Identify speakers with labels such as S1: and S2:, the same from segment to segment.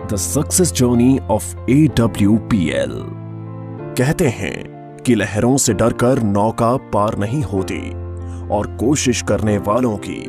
S1: The success journey of AWPL। कहते हैं कि लहरों से डरकर नौका पार नहीं होती और कोशिश करने वालों की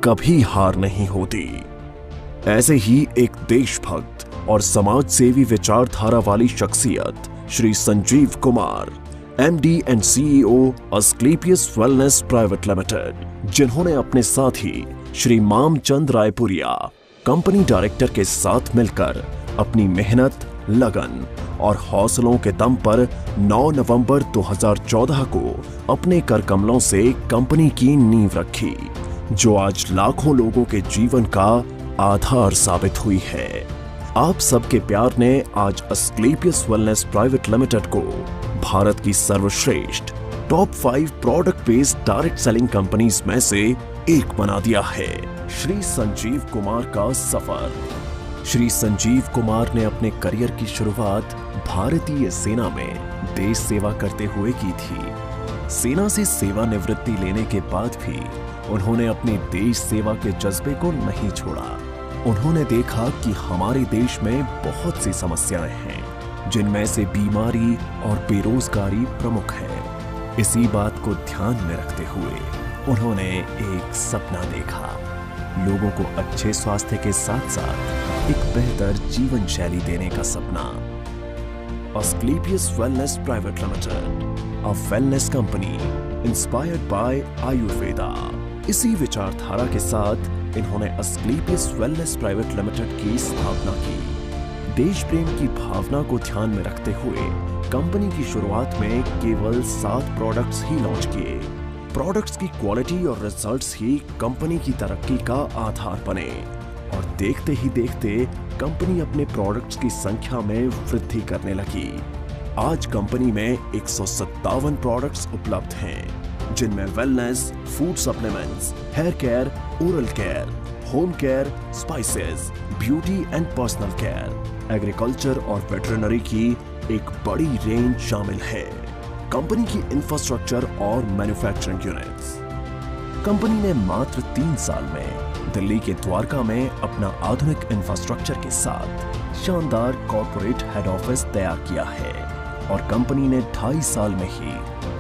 S1: कभी हार नहीं होती। ऐसे ही एक देशभक्त और समाज सेवी विचारधारा वाली शख्सियत Shri Sanjeev Kumar, MD and CEO Asclepius wellness private limited, जिन्होंने अपने साथी श्री मामचंद रायपुरिया कंपनी डायरेक्टर के साथ मिलकर अपनी मेहनत, लगन और हौसलों के दम पर 9 नवंबर 2014 को अपने कर कमलों से कंपनी की नींव रखी, जो आज लाखों लोगों के जीवन का आधार साबित हुई है। आप सबके प्यार ने आज अस्क्लेपियस वेलनेस प्राइवेट लिमिटेड को भारत की सर्वश्रेष्ठ top 5 product based direct selling companies में से एक बना दिया है। श्री संजीव कुमार का सफर। श्री संजीव कुमार ने अपने करियर की शुरुआत भारतीय सेना में देश सेवा करते हुए की थी। सेना से सेवानिवृत्ति लेने के बाद भी उन्होंने अपनी देश सेवा के जज्बे को नहीं छोड़ा। उन्होंने देखा कि हमारे देश में बहुत सी समस्याएं हैं, जिनमें से बीमारी और बेरोजगारी प्रमुख है। इसी बात को ध्यान में रखते हुए उन्होंने एक सपना देखा, लोगों को अच्छे स्वास्थ्य के साथ साथ एक बेहतर जीवन शैली देने का सपना। Asclepius wellness private limited, a wellness company inspired by Ayurveda. इसी विचारधारा के साथ इन्होंने अस्क्लेपियस वेलनेस प्राइवेट लिमिटेड की स्थापना की। देश प्रेम की भावना को ध्यान में रखते हुए कंपनी की शुरुआत में केवल 7 प्रोडक्ट्स ही लॉन्च किए। प्रोडक्ट्स की क्वालिटी और रिजल्ट्स ही कंपनी की तरक्की का आधार बने और देखते ही देखते कंपनी अपने प्रोडक्ट्स की संख्या में वृद्धि करने लगी। आज कंपनी में 157 प्रोडक्ट्स उपलब्ध हैं, जिनमें wellness, food supplements, hair care, oral care, home care, spices, beauty and personal care, agriculture और वेटरनरी की एक बड़ी रेंज शामिल है। कंपनी की इंफ्रास्ट्रक्चर और मैन्युफैक्चरिंग यूनिट्स। कंपनी ने मात्र 3 साल में दिल्ली के द्वारका में अपना आधुनिक इंफ्रास्ट्रक्चर के साथ शानदार कॉर्पोरेट हेड ऑफिस तैयार किया है और कंपनी ने 2.5 साल में ही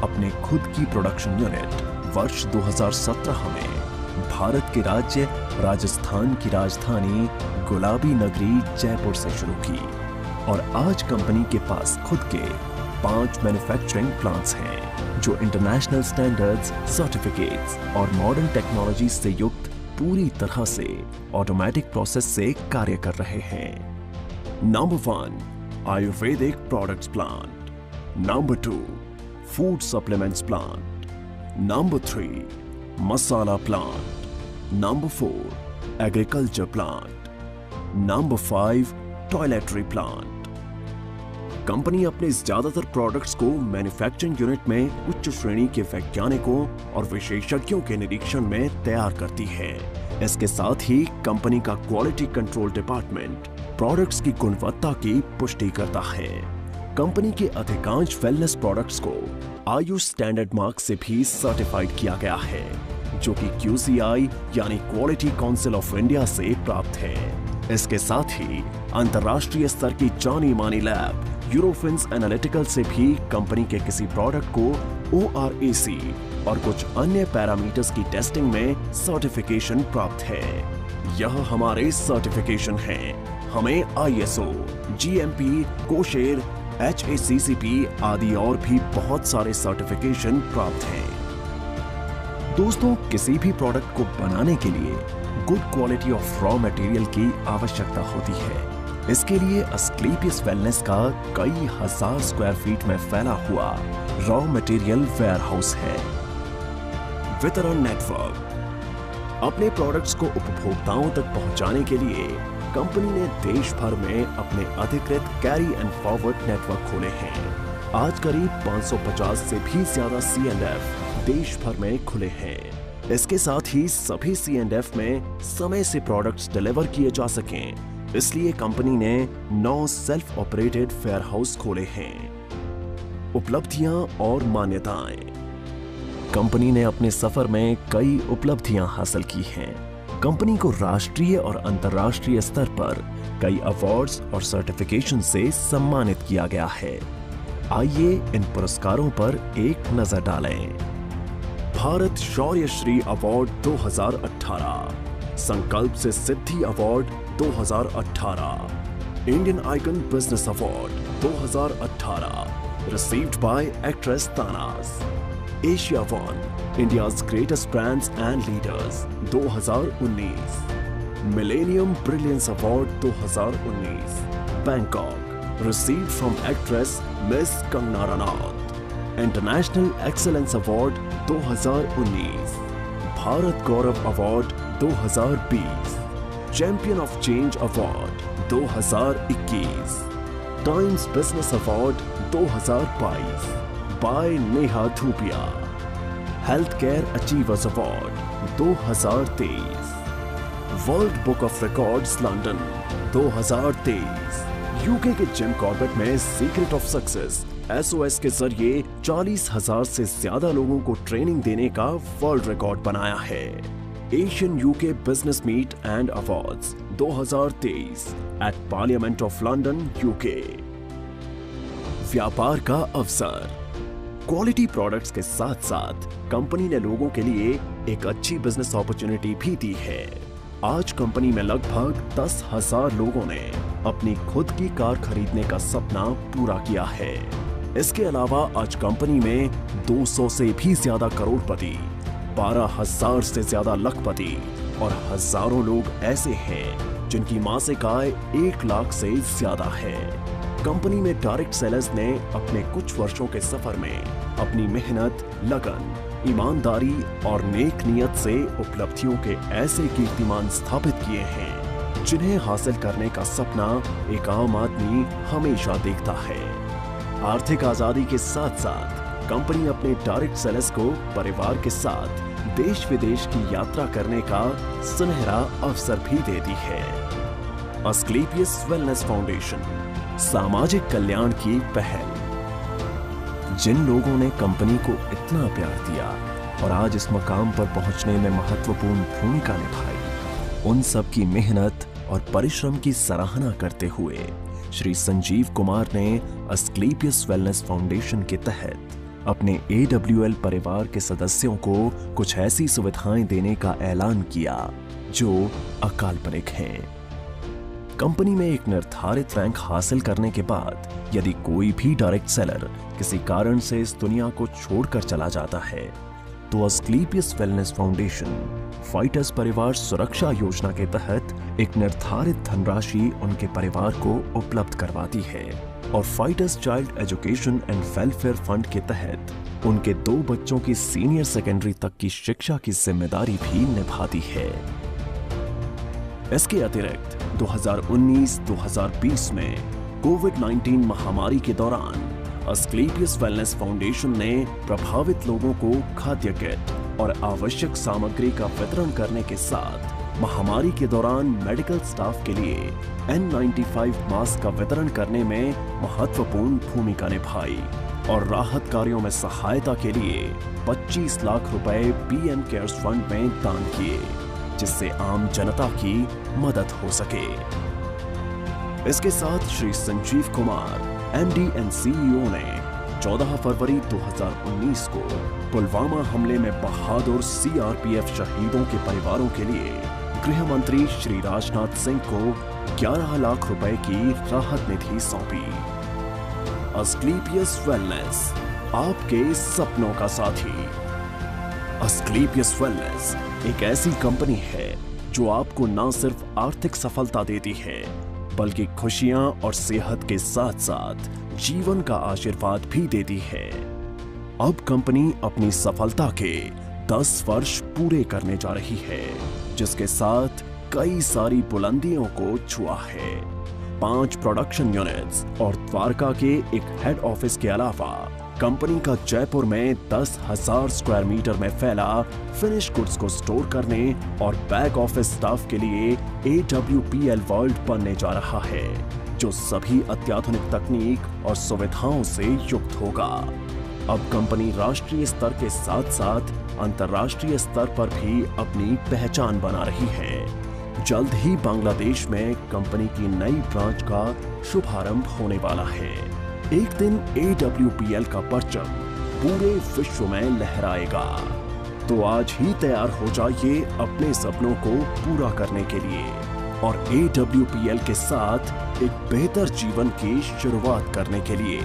S1: अपने खुद की प्रोडक्शन यूनिट वर्ष 2017 में भारत के राज्य राजस्थान की राजधानी गुलाबी नगरी जयपुर से शुरू की और आज कंपनी के पास खुद के 5 मैन्युफैक्चरिंग प्लांट्स हैं, जो इंटरनेशनल स्टैंडर्ड्स, सर्टिफिकेट्स और मॉडर्न टेक्नोलॉजी से युक्त पूरी तरह से ऑटोमेटिक प्रोसेस से कार्य कर रहे हैं। Number 1, ayurvedic products plant. Number 2, food supplements plant. Number 3, masala plant. Number 4, agriculture plant. Number 5, toiletry plant. Company अपने ज्यादातर प्रोडक्ट्स को मैन्युफैक्चरिंग यूनिट में उच्च श्रेणी के वैज्ञानिकों और विशेषज्ञों के निरीक्षण में तैयार करती है। इसके साथ ही कंपनी का क्वालिटी कंट्रोल डिपार्टमेंट प्रोडक्ट्स की गुणवत्ता की पुष्टि करता है। कंपनी के अधिकांश वेलनेस प्रोडक्ट्स को आयुष स्टैंडर्ड मार्क से भी सर्टिफाइड किया गया है, जो कि QCI यानी क्वालिटी काउंसिल ऑफ इंडिया से प्राप्त है। इसके साथ ही अंतर्राष्ट्रीय स्तर की जानी मानी लैब यूरोफिन्स एनालिटिकल से भी कंपनी के किसी प्रोडक्ट को ORAC और कुछ अन्य पैरामीटर्स की टेस्टिंग में सर्टिफिकेशन प्राप्त है। यह हमारे सर्टिफिकेशन हैं। हमें ISO, GMP, कोशेर, HACCP आदि और भी बहुत सारे सर्टिफिकेशन प्राप्त हैं। दोस्तों, किसी भी प्रोडक्ट को बनाने के लिए good quality of raw material की आवश्यकता होती है। इसके लिए अस्क्लेपियस वेलनेस का कई हजार स्क्वायर फीट में फैला हुआ रॉ मटेरियल वेयरहाउस है। वितरण नेटवर्क। अपने प्रोडक्ट्स को उपभोक्ताओं तक पहुंचाने के लिए कंपनी ने देश भर में अपने अधिकृत कैरी एंड फॉरवर्ड नेटवर्क खोले हैं। आज करीब 550 से भी ज्यादा C&F देश भर में खुले हैं। इसके साथ ही सभी C&F में समय से प्रोडक्ट्स डिलीवर किए जा सकें, इसलिए कंपनी ने 9 सेल्फ ऑपरेटेड वेयरहाउस खोले हैं। उपलब्धियां और मान्यताएं। कंपनी ने अपने सफर में कई उपलब्धियां हासिल की हैं। कंपनी को राष्ट्रीय और अंतर्राष्ट्रीय स्तर पर कई अवार्ड्स और सर्टिफिकेशन से सम्मानित किया गया है। आइए इन पुरस्कारों पर एक नजर डालें। भारत शौर्य Shri award 2018, Sankalp Se Siddhi award 2018, Indian icon business award 2018, received by actress Tanas, Asia One, India's greatest brands and leaders 2019, Millennium Brilliance Award 2019, Bangkok, received from actress Miss Kangana Ranaut, International Excellence Award 2019, Bharat Gaurav Award 2020, Champion of Change Award 2021, Times Business Award 2022 by Neha Dhupia, Healthcare Achievers Award 2023, World Book of Records London 2023, UK के Jim Corbett में secret of success SOS के जरिए 40,000 से ज्यादा लोगों को training देने का वर्ल्ड रिकॉर्ड बनाया है। Asian UK business meet and awards 2023 at parliament of London UK. व्यापार का अवसर। क्वालिटी प्रोडक्ट्स के साथ साथ कंपनी ने लोगों के लिए एक अच्छी बिजनेस अपॉर्चुनिटी भी दी है। आज कंपनी में लगभग 10,000 लोगों ने अपनी खुद की कार खरीदने का सपना पूरा किया है। इसके अलावा आज कंपनी में 200 से भी ज्यादा करोड़पति, 12,000 से ज्यादा लखपति और हजारों लोग ऐसे हैं जिनकी मासिक आय 1 लाख से ज्यादा है। कंपनी में डायरेक्ट सेलर्स ने अपने कुछ वर्षों के सफर में अपनी मेहनत, लगन, ईमानदारी और नेक नियत से उपलब्धियों के ऐसे कीर्तिमान स्थापित किए हैं जिन्हें हासिल करने का सपना एक आम आदमी हमेशा देखता है। आर्थिक आजादी के साथ साथ कंपनी अपने डायरेक्ट सेलर्स को परिवार के साथ देश विदेश की यात्रा करने का सुनहरा अवसर भी देती है। अस्क्लेपियस वेलनेस फाउंडेशन, सामाजिक कल्याण की पहल। जिन लोगों ने कंपनी को इतना प्यार दिया और आज इस मकाम पर पहुंचने में महत्वपूर्ण भूमिका निभाई, उन सब की मेहनत और परिश्रम की सराहना करते हुए श्री संजीव कुमार ने अस्क्लेपियस वेलनेस फाउंडेशन के तहत अपने AWL परिवार के सदस्यों को कुछ ऐसी सुविधाएं देने का ऐलान किया जो अकाल्पनिक हैं। कंपनी में एक निर्धारित रैंक हासिल करने के बाद यदि कोई भी डायरेक्ट सेलर किसी कारण से इस दुनिया को छोड़कर चला जाता है तो अस्क्लेपियस वेलनेस फाउंडेशन फाइटर्स परिवार सुरक्षा योजना के तहत एक निर्धारित धनराशि उनके परिवार को उपलब्ध करवाती है और fighters child education and welfare fund के तहत उनके 2 बच्चों की सीनियर सेकेंडरी तक की शिक्षा की जिम्मेदारी भी निभाती है। इसके अतिरिक्त 2019-2020 में कोविड-19 महामारी के दौरान अस्क्लेपियस वेलनेस फाउंडेशन ने प्रभावित लोगों को खाद्य किट और आवश्यक सामग्री का वितरण करने के साथ महामारी के दौरान मेडिकल स्टाफ के लिए N95 मास्क का वितरण करने में महत्वपूर्ण भूमिका निभाई और राहत कार्यों में सहायता के लिए 25 लाख रुपए PM केयर्स फंड में दान किए, जिससे आम जनता की मदद हो सके। इसके साथ Shri Sanjeev Kumar MD and CEO ने 14 फरवरी 2019 को पुलवामा हमले में बहादुर CRPF शहीदों के परिवारों के लिए गृह मंत्री श्री राजनाथ सिंह को 11 लाख रुपए की राहत निधि सौंपी। अस्क्लेपियस वेलनेस, आपके सपनों का साथी। अस्क्लेपियस वेलनेस एक ऐसी कंपनी है जो आपको न सिर्फ आर्थिक सफलता देती है बल्कि खुशियां और सेहत के साथ साथ जीवन का आशीर्वाद भी देती है। अब कंपनी अपनी सफलता के 10 वर्ष पूरे करने जा रही है, जिसके साथ कई सारी बुलंदियों को छुआ है। 5 प्रोडक्शन यूनिट्स और द्वारका के एक हेड ऑफिस के अलावा कंपनी का जयपुर में 10,000 स्क्वायर मीटर में फैला फिनिश गुड्स को स्टोर करने और बैक ऑफिस स्टाफ के लिए AWPL वर्ल्ड बनने जा रहा है, जो सभी अत्याधुनिक तकनीक और सुविधाओं से युक्त होगा। अब कंपनी राष्ट्रीय स्तर के साथ साथ अंतर्राष्ट्रीय स्तर पर भी अपनी पहचान बना रही है। जल्द ही बांग्लादेश में कंपनी की नई ब्रांच का शुभारंभ होने वाला है। एक दिन AWPL का परचम पूरे विश्व में लहराएगा। तो आज ही तैयार हो जाइए अपने सपनों को पूरा करने के लिए और AWPL के साथ एक बेहतर जीवन की शुरुआत करने के लिए।